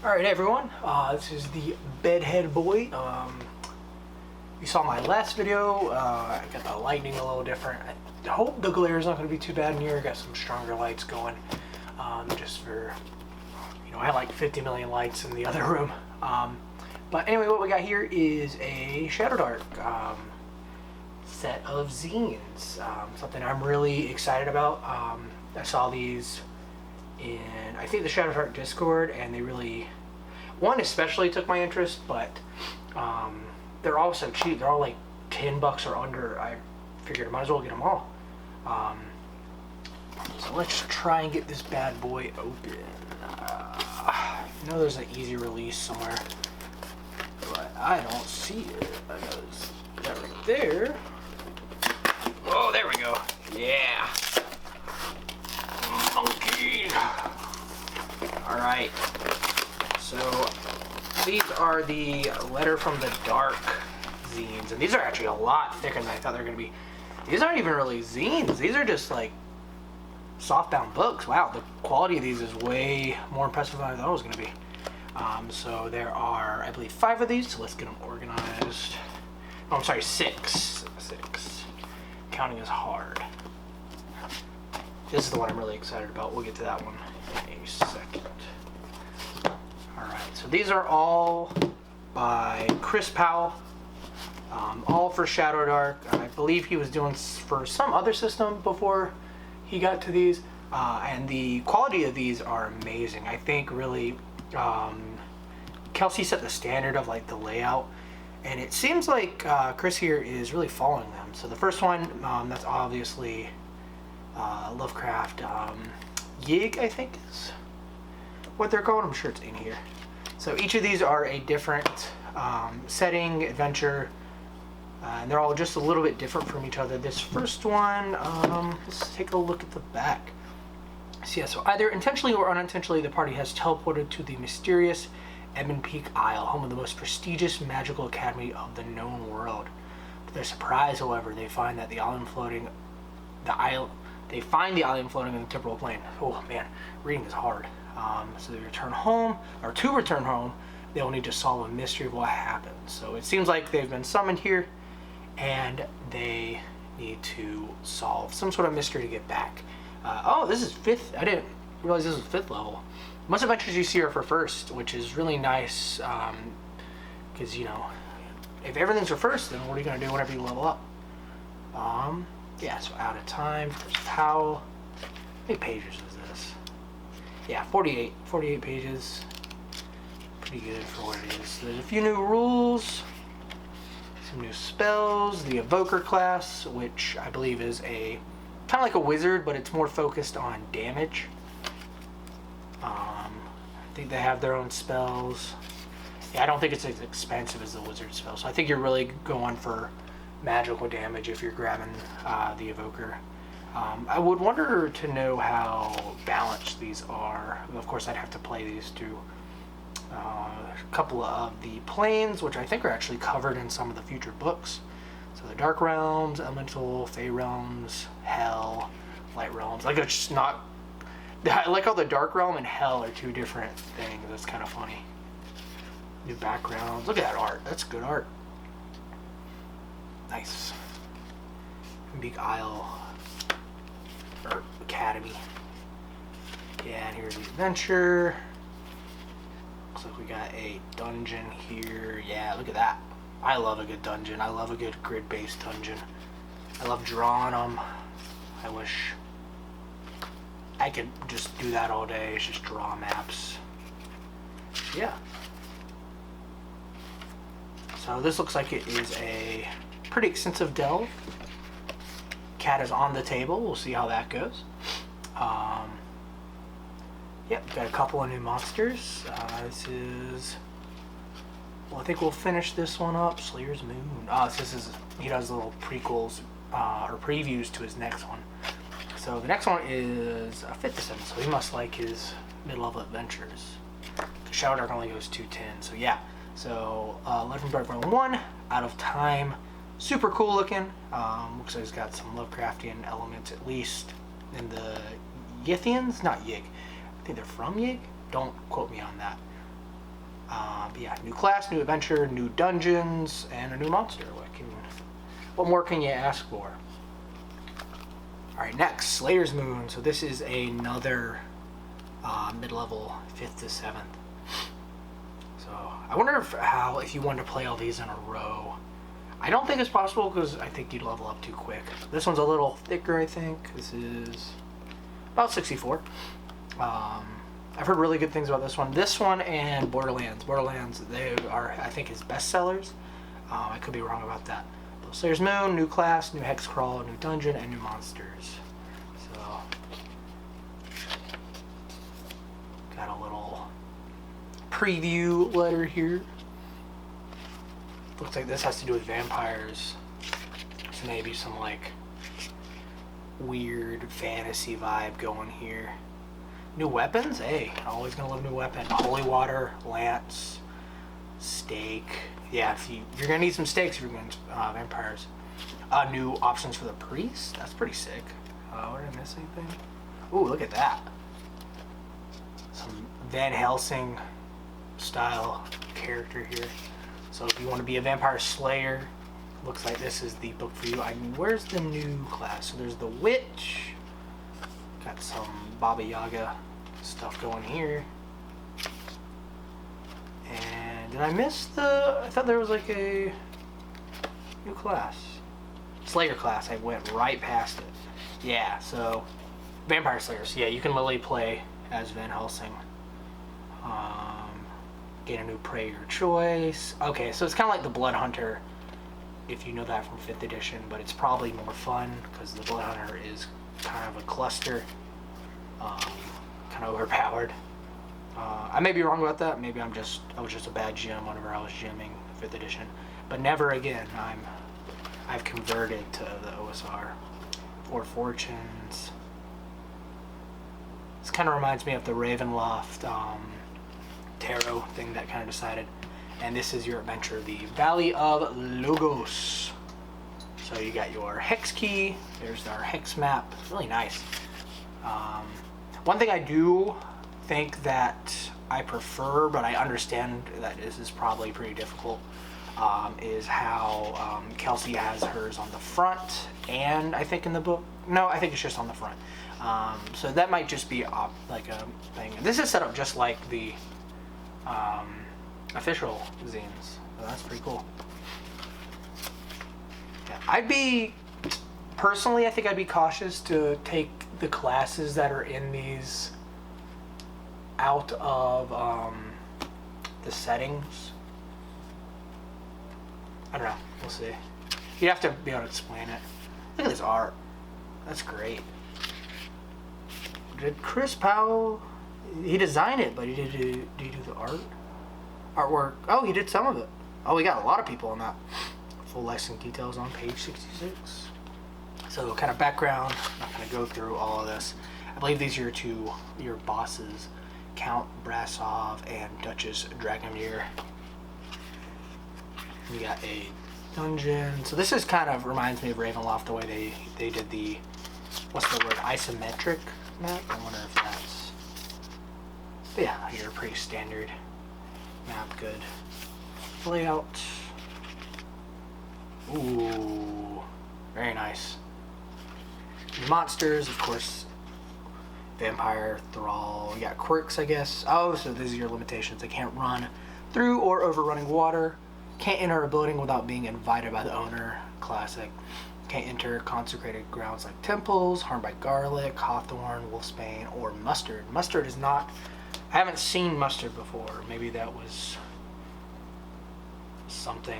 Alright everyone, this is the Bedhead Boy. You saw my last video, I got the lighting a little different. I hope the glare is not going to be too bad in here. I got some stronger lights going, just for, I had like 50 million lights in the other room. But anyway, what we got here is a Shadowdark set of zines, something I'm really excited about. I saw these in, I think, the Shadowdark Discord, and they really, one especially took my interest, but they're all so cheap. They're all like $10 or under. I figured I might as well get them all. So let's try and get this bad boy open. I know there's an easy release somewhere, but I don't see it. I know it's that right there. Oh, there we go. Yeah. Monkey. All right. So these are the Letter from the Dark zines, and these are actually a lot thicker than I thought they were going to be. These aren't even really zines. These are just like softbound books. Wow, the quality of these is way more impressive than I thought it was going to be. So there are, I believe, 5 of these. So let's get them organized. Oh, I'm sorry, 6. 6. Counting is hard. This is the one I'm really excited about. We'll get to that one in a second. Alright, so these are all by Chris Powell. All for Shadowdark. I believe he was doing for some other system before he got to these. And the quality of these are amazing. I think really Kelsey set the standard of like the layout. And it seems like Chris here is really following them. So the first one, that's obviously Lovecraft Yig, I think is what they're called. I'm sure it's in here. So each of these are a different setting, adventure, and they're all just a little bit different from each other. This first one, let's take a look at the back. So yeah, so either intentionally or unintentionally, the party has teleported to the mysterious Ebon Peak Isle, home of the most prestigious magical academy of the known world. To their surprise, however, they find that the island floating, they find the island floating in the temporal plane. Oh man, reading is hard. So they return home, or to return home, they'll need to solve a mystery of what happened. So it seems like they've been summoned here, and they need to solve some sort of mystery to get back. Oh, this is 5th. I didn't realize this was 5th level. Most adventures you see are for 1st, which is really nice, because, if everything's for 1st, then what are you going to do whenever you level up? Yeah, so Out of Time, Chris Powell. How many pages is this? Yeah, 48 pages. Pretty good for what it is. So there's a few new rules, some new spells, the Evoker class, which I believe is a kind of like a wizard, but it's more focused on damage. I think they have their own spells. Yeah, I don't think it's as expensive as the wizard spell, so I think you're really going for magical damage if you're grabbing the Evoker. I would wonder to know how balanced these are. Of course, I'd have to play these too. A couple of the planes, which I think are actually covered in some of the future books. So the Dark Realms, Elemental, Fey Realms, Hell, Light Realms. Like, it's just not... I like how the Dark Realm and Hell are 2 different things. That's kind of funny. New backgrounds. Look at that art. That's good art. Nice. Big Isle. Or Academy. Yeah, and here's the adventure. Looks like we got a dungeon here. Yeah, look at that. I love a good dungeon. I love a good grid-based dungeon. I love drawing them. I wish I could just do that all day. It's just draw maps. Yeah. So this looks like it is a pretty extensive delve. Cat is on the table. We'll see how that goes. Yep, got a couple of new monsters. This is... Well, I think we'll finish this one up. Slayer's Moon. This is... He does little prequels, or previews to his next one. So the next one is a 5th edition, so he must like his mid-level adventures. Shadowdark only goes 210, so yeah. So, Letter from Dark Volume 1, Out of Time. Super cool looking. Looks like it's got some Lovecraftian elements, at least in the Yithians, not Yig. I think they're from Yig. Don't quote me on that. But yeah, new class, new adventure, new dungeons, and a new monster. What more can you ask for? Alright, next, Slayer's Moon. So this is another mid-level 5th to 7th. So I wonder if you wanted to play all these in a row. I don't think it's possible because I think you'd level up too quick. This one's a little thicker, I think. This is about 64. I've heard really good things about this one. This one and Borderlands. Borderlands, they are, I think, his best sellers. I could be wrong about that. But Slayer's Moon, new class, new hex crawl, new dungeon, and new monsters. So, got a little preview letter here. Looks like this has to do with vampires. So maybe some like weird fantasy vibe going here. New weapons? Hey, always gonna love new weapon. Holy water, lance, stake. Yeah, you're gonna need some stakes if you're going vampires. New options for the priest. That's pretty sick. Did I miss anything? Ooh, look at that. Some Van Helsing style character here. So if you want to be a vampire slayer, looks like this is the book for you. Where's the new class? So there's the witch. Got some Baba Yaga stuff going here. And did I miss I thought there was like a new class. Slayer class. I went right past it. Yeah, so vampire slayers. Yeah, you can literally play as Van Helsing. Gain a new prey of your choice. Okay, so it's kind of like the Blood Hunter, if you know that from 5th edition, but it's probably more fun because the Blood Hunter is kind of a cluster, kind of overpowered. I may be wrong about that. Maybe I was just a bad GM whenever I was GMing 5th edition, but never again. I've converted to the OSR. 4 fortunes. This kind of reminds me of the Ravenloft tarot thing that kind of decided. And this is your adventure, the Valley of Logos. So you got your hex key. There's our hex map. Really nice. One thing I do think that I prefer, but I understand that this is probably pretty difficult, is how Kelsey has hers on the front, and I think in the book, no, I think it's just on the front. So that might just be like a thing. This is set up just like the official zines, so that's pretty cool. Yeah, personally, I think I'd be cautious to take the classes that are in these out of the settings. I don't know, we'll see. You'd have to be able to explain it. Look at this art. That's great. Did Chris Powell, he designed it, but did he do the artwork? Oh, he did some of it. Oh, we got a lot of people on that. Full license details on page 66. So kind of background, I'm not going to go through all of this. I believe these are your bosses, Count Brasov and Duchess Dragomir. We got a dungeon. So this is kind of reminds me of Ravenloft, the way they did the, what's the word, isometric map? I wonder if that's, but yeah, your pretty standard map, good layout. Ooh, very nice. The monsters, of course, vampire, thrall. You got quirks, I guess. Oh, so these are your limitations. They can't run through or over running water. Can't enter a building without being invited by the owner. Classic. Can't enter consecrated grounds like temples. Harmed by garlic, hawthorn, wolfsbane, or mustard. Mustard is not... I haven't seen mustard before. Maybe that was something...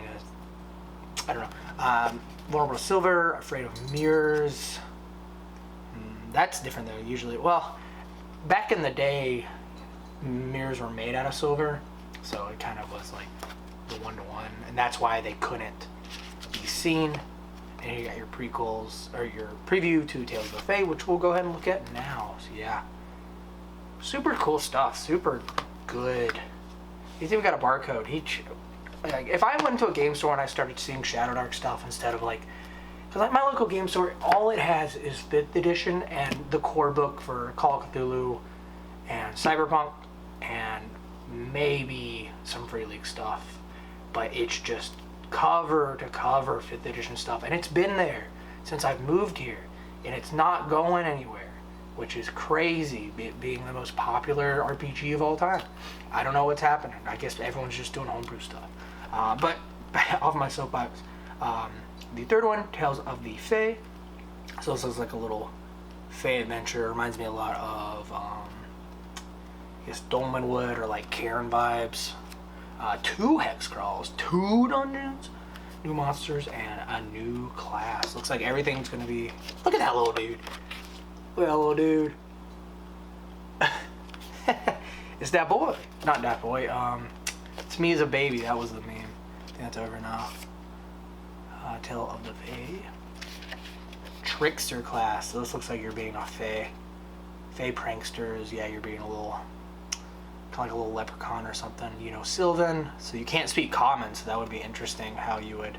I don't know. Vulnerable to silver, afraid of mirrors. That's different though, usually. Well, back in the day, mirrors were made out of silver, so it kind of was like the one-to-one, and that's why they couldn't be seen. And you got your prequels, or your preview to Tales of the Fae, which we'll go ahead and look at now. So yeah, super cool stuff, super good. He's even got a barcode. Like, if I went into a game store and I started seeing Shadowdark stuff instead of like, because like my local game store, all it has is 5th edition and the core book for Call of Cthulhu and Cyberpunk and maybe some Free League stuff, but it's just cover to cover 5th edition stuff, and it's been there since I've moved here, and it's not going anywhere, which is crazy, being the most popular RPG of all time. I don't know what's happening. I guess everyone's just doing homebrew stuff. But off my soapbox. The third one, Tales of the Fae. So this looks like a little Fae adventure. Reminds me a lot of, I guess, Dolmenwood or like Cairn vibes. 2 hex crawls, 2 dungeons, new monsters, and a new class. Looks like everything's gonna be. Look at that little dude. Look at that little dude. It's that boy. Not that boy. It's me as a baby. That was the meme. I think that's over now. Tale of the Fae. Trickster class. So this looks like you're being a Fae. Fae pranksters. Yeah, you're being a little, kind of like a little leprechaun or something. You know, Sylvan. So you can't speak common, so that would be interesting how you would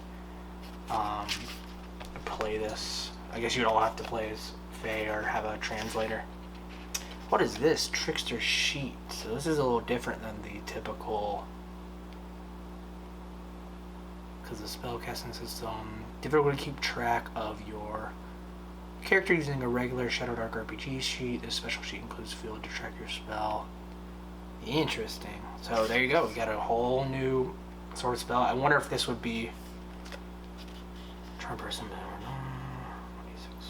play this. I guess you'd all have to play as Fae or have a translator. What is this? Trickster sheet. So this is a little different than the typical, because the spellcasting system, difficult to keep track of your character using a regular Shadowdark RPG sheet. This special sheet includes a field to track your spell. Interesting. So there you go. We got a whole new sort of spell. I wonder if this would be charm person. 26.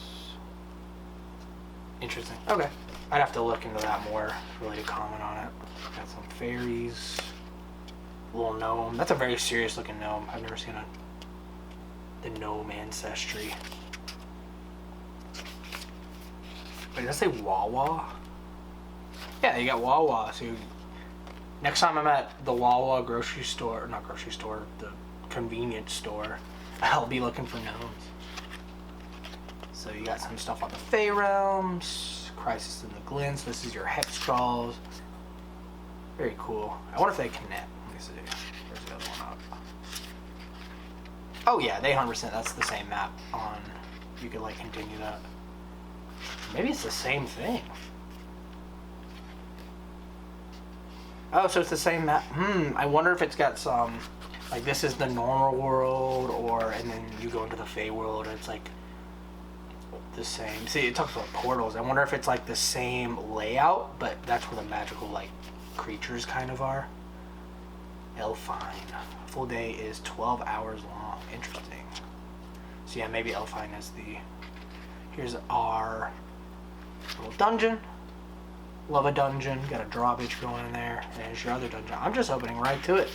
Interesting. Okay. I'd have to look into that more, really, to comment on it. Got some fairies. Little gnome. That's a very serious looking gnome. I've never seen the gnome ancestry. Wait, did I say Wawa? Yeah, you got Wawa. So next time I'm at the Wawa grocery store, not grocery store, the convenience store, I'll be looking for gnomes. So you got some stuff on the Fey Realms. Crisis in the Glen. So this is your hex crawls. Very cool. I wonder if they connect. Let me see. Where's the other one up? Oh yeah, they 100%. That's the same map on. You could like continue that. Maybe it's the same thing. Oh, so it's the same map. I wonder if it's got some, like this is the normal world, or and then you go into the Fey world, and it's like the same. See, it talks about portals. I wonder if it's like the same layout, but that's where the magical like creatures kind of are. Elfine. Full day is 12 hours long. Interesting. So yeah, maybe Elfine is the. Here's our little dungeon. Love a dungeon. Got a drawbridge going in there. And there's your other dungeon. I'm just opening right to it.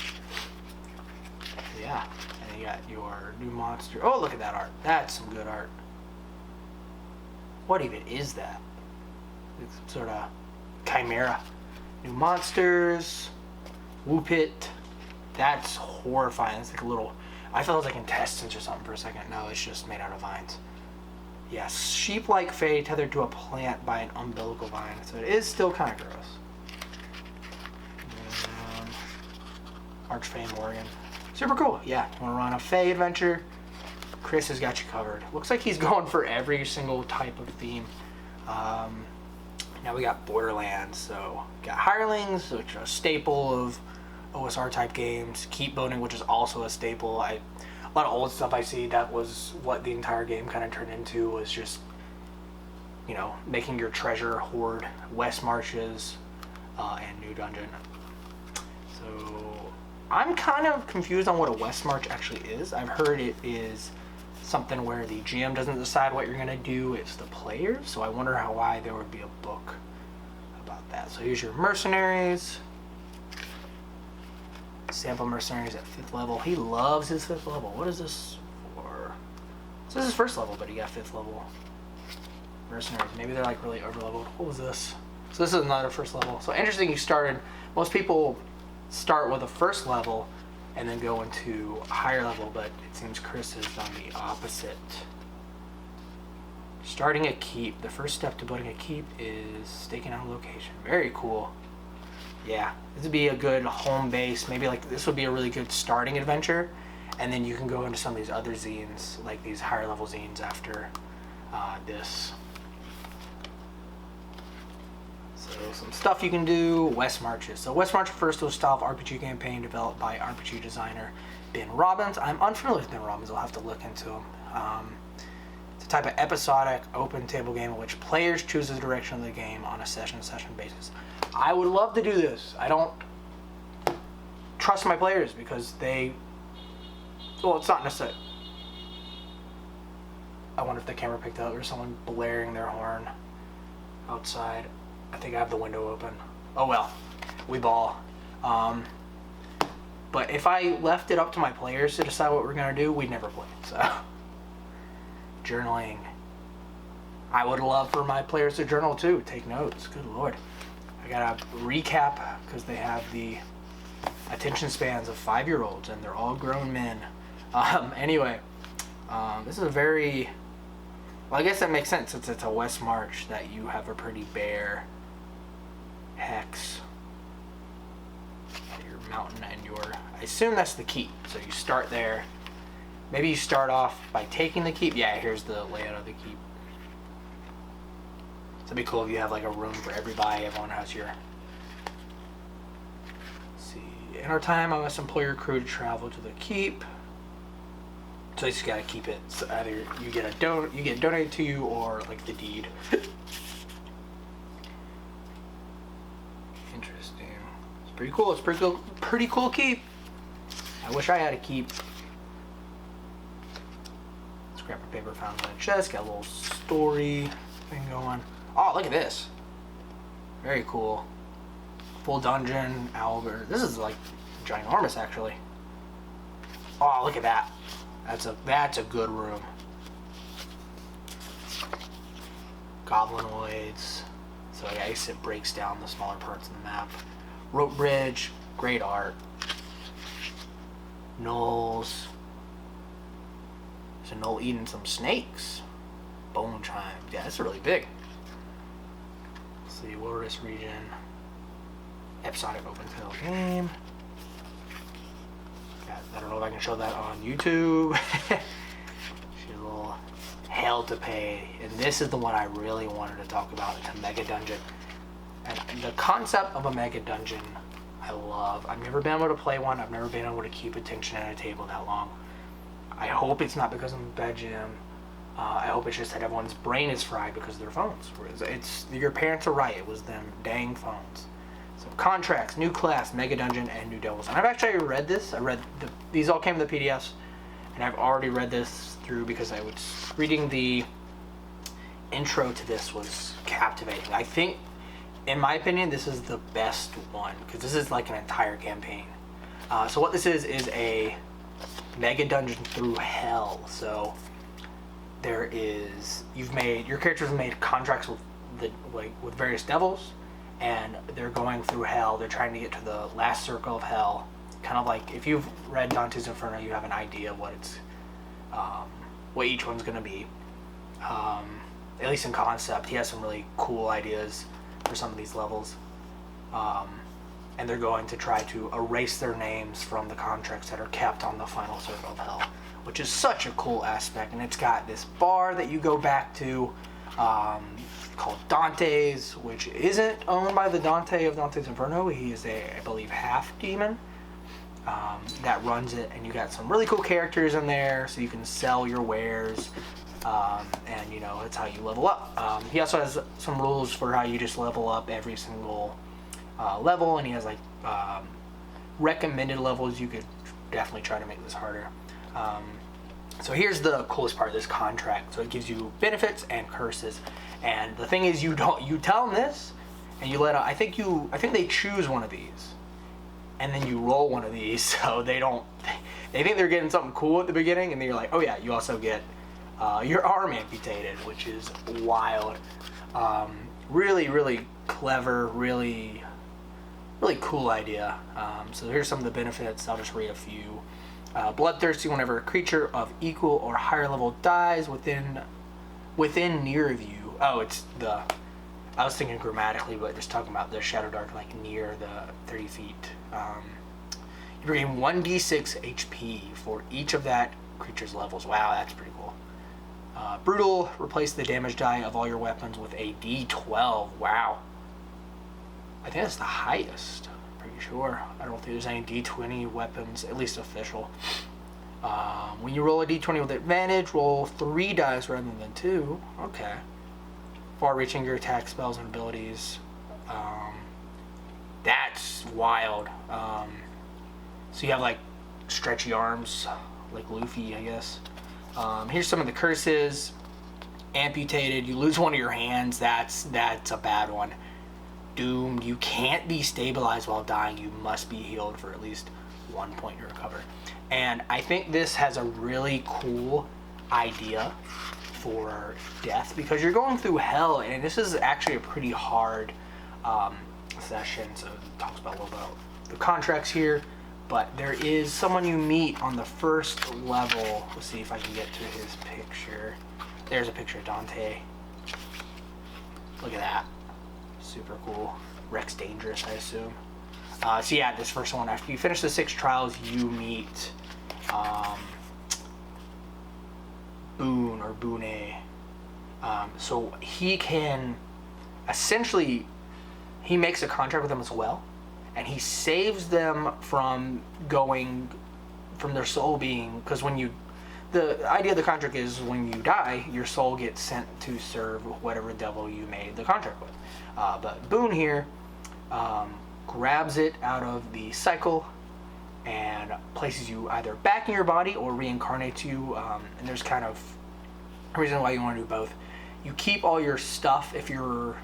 Yeah. And you got your new monster. Oh, look at that art. That's some good art. What even is that? It's some sort of chimera. New monsters. Whoopit. That's horrifying. It's like a little. I thought it was like intestines or something for a second. No, it's just made out of vines. Yes, sheep-like Fae tethered to a plant by an umbilical vine. So it is still kind of gross. Archfey Morgan. Super cool. Yeah, you want to run a Fae adventure? Chris has got you covered. Looks like he's going for every single type of theme. Now we got Borderlands. So got Hirelings, which are a staple of OSR type games. Keep Building, which is also a staple. A lot of old stuff I see, that was what the entire game kind of turned into, was just, you know, making your treasure hoard. West Marches, and New Dungeon. So I'm kind of confused on what a West March actually is. I've heard it is something where the GM doesn't decide what you're going to do, it's the players. So I wonder why there would be a book about that. So here's your mercenaries. Sample mercenaries at 5th level. He loves his 5th level. What is this for? So this is 1st level, but he got 5th level mercenaries. Maybe they're like really over leveled. What was this? So this is another 1st level. So interesting, you started, most people start with a 1st level and then go into a higher level, but it seems Chris has done the opposite. Starting a keep. The first step to building a keep is staking out a location. Very cool. Yeah, this would be a good home base. Maybe like this would be a really good starting adventure, and then you can go into some of these other zines, like these higher level zines after this. So So some stuff you can do. West Marches. So West March refers to a style of RPG campaign developed by RPG designer Ben Robbins. I'm unfamiliar with Ben Robbins. I'll have to look into him. It's a type of episodic open table game in which players choose the direction of the game on a session-to-session basis. I would love to do this. I don't trust my players because they... Well, it's not necessarily... I wonder if the camera picked up. There's someone blaring their horn outside. I think I have the window open. Oh well, we ball. But if I left it up to my players to decide what we're gonna do, we'd never play. So, journaling. I would love for my players to journal too. Take notes. Good lord. I gotta recap because they have the attention spans of 5-year-olds and they're all grown men. Anyway, this is a very... Well, I guess that makes sense since it's a West March that you have a pretty bare hex. Your mountain and your... I assume that's the keep. So you start there. Maybe you start off by taking the keep. Yeah, here's the layout of the keep. So it'd be cool if you have like a room for everybody. Everyone has your... Let's see. In our time, I must employ your crew to travel to the keep. So you just gotta keep it. So either you get donated to you or like the deed. Interesting. It's pretty cool. It's pretty cool keep. I wish I had a keep. Scrap of paper found in the chest. Got a little story thing going. Oh, look at this. Very cool. Full dungeon, Albert. This is like ginormous actually. Oh, look at that. That's a good room. Goblinoids. So I guess it breaks down the smaller parts of the map. Rope bridge, great art. Gnolls. There's a gnoll eating some snakes. Bone chime. Yeah, that's really big. Let's see, wilderness region. Episodic open field game. I don't know if I can show that on YouTube. She's a little hell to pay. And this is the one I really wanted to talk about. It's a mega dungeon. And the concept of a mega dungeon, I love. I've never been able to play one. I've never been able to keep attention at a table that long. I hope it's not because I'm a bad GM. I hope it's just that everyone's brain is fried because of their phones. Your parents are right. It was them dang phones. So contracts, new class, mega dungeon, and new devils. And I've actually read this. These all came to the PDFs, and I've already read this through because I was reading the intro to this was captivating. I think, in my opinion, this is the best one because this is like an entire campaign. So what this is a mega dungeon through hell. So your characters have made contracts with various devils. And they're going through hell. They're trying to get to the last circle of hell. Kind of like if you've read Dante's Inferno, you have an idea what each one's going to be. At least in concept, he has some really cool ideas for some of these levels. And they're going to try to erase their names from the contracts that are kept on the final circle of hell, which is such a cool aspect. And it's got this bar that you go back to. Called Dante's, which isn't owned by the Dante of Dante's Inferno. He is I believe, half demon that runs it, and you got some really cool characters in there, so you can sell your wares, and it's how you level up. He also has some rules for how you just level up every single level, and he has like recommended levels. You could definitely try to make this harder. So here's the coolest part of this contract. So it gives you benefits and curses. And the thing is, you tell them this, and you let out. I think they choose one of these, and then you roll one of these. So they think they're getting something cool at the beginning, and then you're like, oh yeah, you also get your arm amputated, which is wild. Really, really clever, really, really cool idea. So here's some of the benefits. I'll just read a few. Bloodthirsty whenever a creature of equal or higher level dies within near of you. Oh, I was thinking grammatically, but just talking about the Shadowdark, like near the 30 feet. You gain 1d6 HP for each of that creature's levels. Wow, that's pretty cool. Brutal, replace the damage die of all your weapons with a d12. Wow. I think that's the highest. Pretty sure. I don't think there's any D20 weapons, at least official. When you roll a D20 with advantage, roll 3 dice rather than 2. Okay. Far-reaching your attack, spells, and abilities. That's wild. So you have like stretchy arms, like Luffy, I guess. Here's some of the curses. Amputated. You lose one of your hands. That's a bad one. Doomed. You can't be stabilized while dying. You must be healed for at least 1 point to recover. And I think this has a really cool idea for death, because you're going through hell, and this is actually a pretty hard session. So it talks about a little about the contracts here, but there is someone you meet on the first level. Let's see if I can get to his picture. There's a picture of Dante. Look at that. Super cool. Rex Dangerous, I assume. So yeah, this first one, after you finish the 6 trials, you meet Boone or Boone. So he can essentially, he makes a contract with them as well, and he saves them from their soul being, because the idea of the contract is when you die, your soul gets sent to serve whatever devil you made the contract with. But Boone here grabs it out of the cycle and places you either back in your body or reincarnates you. And there's kind of a reason why you want to do both. You keep all your stuff if you're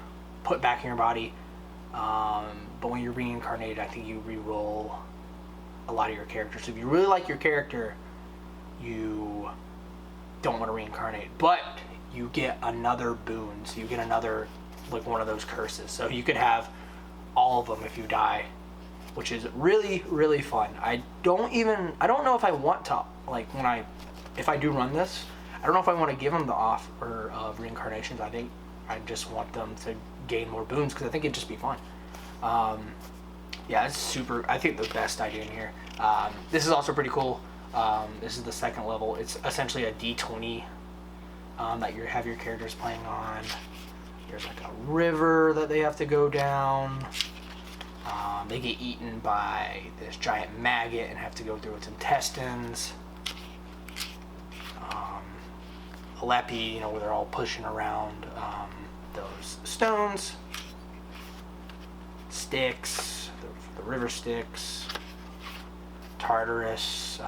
put back in your body, but when you're reincarnated, I think you re-roll a lot of your characters. So if you really like your character, you don't want to reincarnate, but you get another boon. So you get another, like one of those curses. So you could have all of them if you die, which is really, really fun. I don't know if I want to, like, if I do run this, I don't know if I want to give them the offer of reincarnations. I think I just want them to gain more boons, because I think it'd just be fun. Yeah, it's super, I think the best idea in here. This is also pretty cool. This is the second level. It's essentially a D20 that you have your characters playing on. There's like a river that they have to go down. They get eaten by this giant maggot and have to go through its intestines. Alepi, where they're all pushing around those stones. Styx, the river Styx. Tartarus,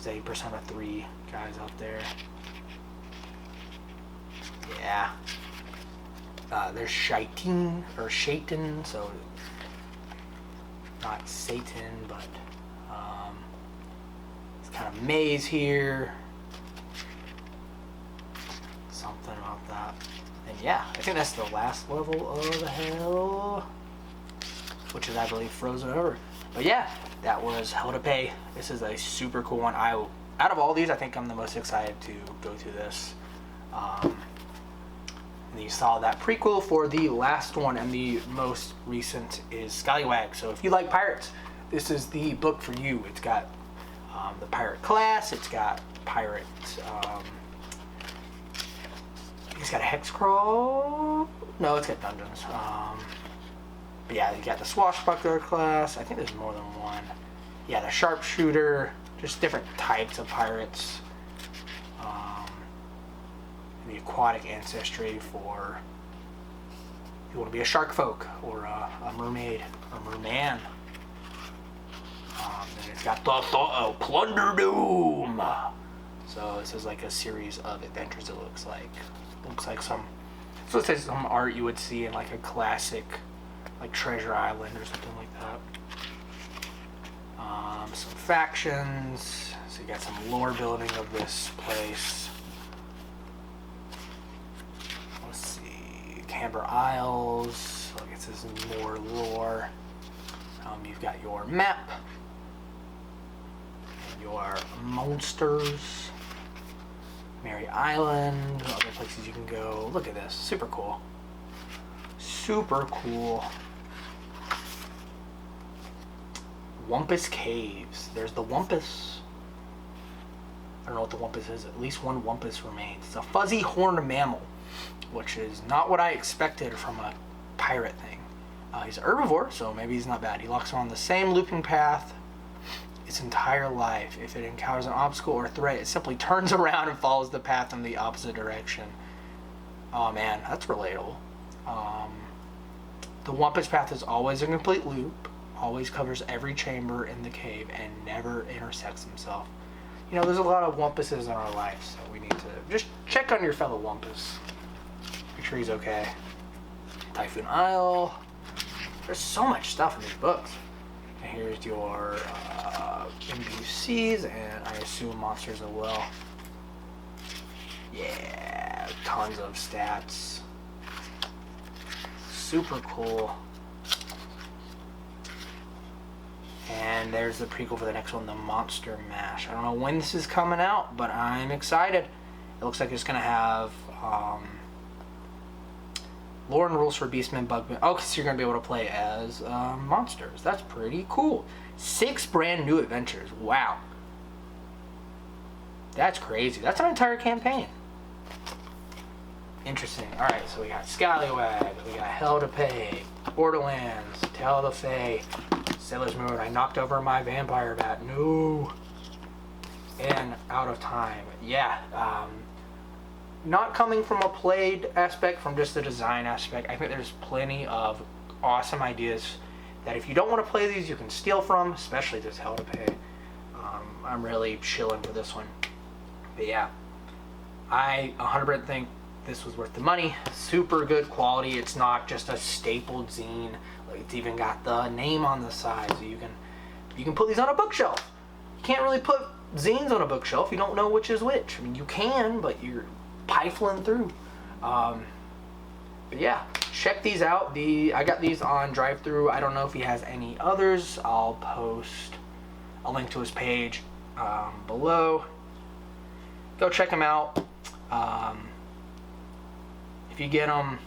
there's 8% of 3 guys out there. Yeah. There's Shaitan, so not Satan, but it's kind of maze here. Something about that. And yeah, I think that's the last level of hell, which is, I believe, frozen over. But yeah, that was Hell to Pay. This is a super cool one. Out of all these, I think I'm the most excited to go through this. And you saw that prequel for the last one, and the most recent is Scallywag. So if you like pirates, this is the book for you. It's got the pirate class. It's got pirate. It's got a hex crawl. No, it's got dungeons. But yeah, you got the swashbuckler class. I think there's more than one. Yeah, the sharpshooter. Just different types of pirates. The aquatic ancestry for if you want to be a shark folk or a mermaid or merman. And it's got the Plunder Doom. So this is like a series of adventures. It looks like some. So it's like some art you would see in like a classic, like Treasure Island or something like that. Some factions. So you got some lore building of this place. Let's see, Camber Isles. So I guess this is more lore. You've got your map, your monsters, Mary Island, other places you can go. Look at this, super cool. Super cool. Wumpus Caves. There's the Wumpus. I don't know what the Wumpus is. At least one Wumpus remains. It's a fuzzy horned mammal, which is not what I expected from a pirate thing. He's an herbivore, so maybe he's not bad. He walks on the same looping path its entire life. If it encounters an obstacle or threat, it simply turns around and follows the path in the opposite direction. Oh man, that's relatable. The Wampus path is always a complete loop, always covers every chamber in the cave, and never intersects himself. You know, there's a lot of Wampuses in our life, so we need to just check on your fellow Wampus. Make sure he's okay. Typhoon Isle. There's so much stuff in these books. And here's your NPCs, and I assume monsters as well. Yeah, tons of stats. Super cool. And there's the prequel for the next one, the Monster Mash. I don't know when this is coming out, but I'm excited. It looks like it's going to have lore and rules for Beastmen, Bugmen. Oh, because you're going to be able to play as monsters. That's pretty cool. 6 brand new adventures. Wow. That's crazy. That's an entire campaign. Interesting. Alright, so we got Scallywag, we got Hell to Pay, Borderlands, Tale of the Fae, Sailor's Moon. I knocked over my vampire bat. No. And Out of Time. Yeah. Not coming from a played aspect, from just the design aspect. I think there's plenty of awesome ideas that if you don't want to play these, you can steal from, especially this Hell to Pay. I'm really chilling for this one. But yeah, I 100% think this was worth the money. Super good quality. It's not just a stapled zine. Like, it's even got the name on the side, so you can put these on a bookshelf. You can't really put zines on a bookshelf. You don't know which is which. I mean, you can, but you're pifling through. But yeah, check these out. I got these on drive-thru. I don't know if he has any others. I'll post a link to his page below. Go check them out. If you get them,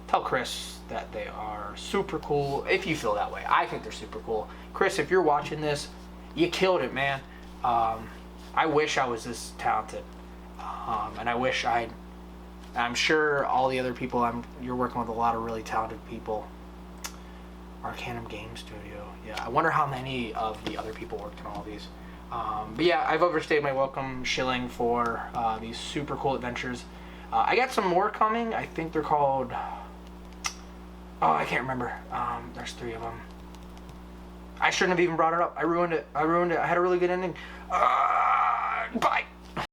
tell Chris that they are super cool. If you feel that way, I think they're super cool. Chris, if you're watching this, you killed it, man. I wish I was this talented. And I wish I'm sure all the other people, you're working with a lot of really talented people. Arcanum Game Studio. Yeah, I wonder how many of the other people worked on all these. But yeah, I've overstayed my welcome shilling for these super cool adventures. I got some more coming. I think they're called... Oh, I can't remember. There's 3 of them. I shouldn't have even brought it up. I ruined it. I had a really good ending. Bye.